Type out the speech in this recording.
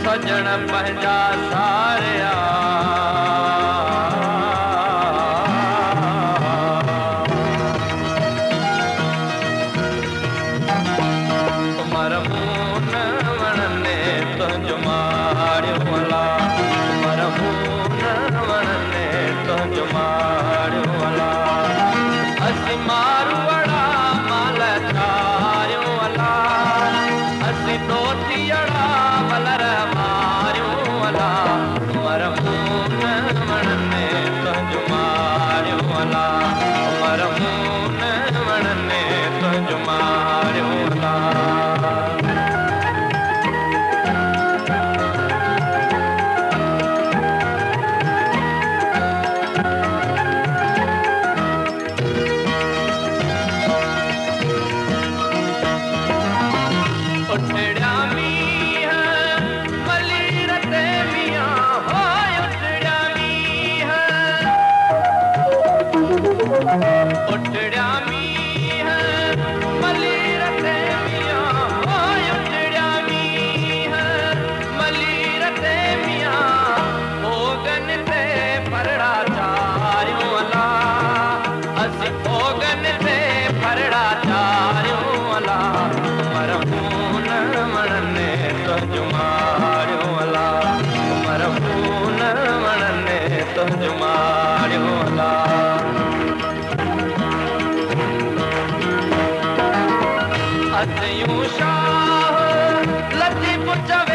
सजण पंहिंजा सारिया मरमून वणने तुंहिंजो माड़ियो अला मरमून वणने तुंहिंजो माड़ियो अला असीं मारू अड़ा माल छारियो अला असीं दोती अड़ा मलर मरमून वणने तुंहिंजो माड़ियो अला मरमून वणने तुंहिंजो माड़ियो अला उठड़ा मींह मलीर ते मियां होय उठड़ा मींह मलीर ते मियां ओगन ते परड़ा चारियो अला असीं ओगन ते परड़ा चारियो अला मरमून वणने तुंहिंजो माड़ियो अला मरमून वणने तुंहिंजो माड़ियो अला शाह लतीफ़ चवे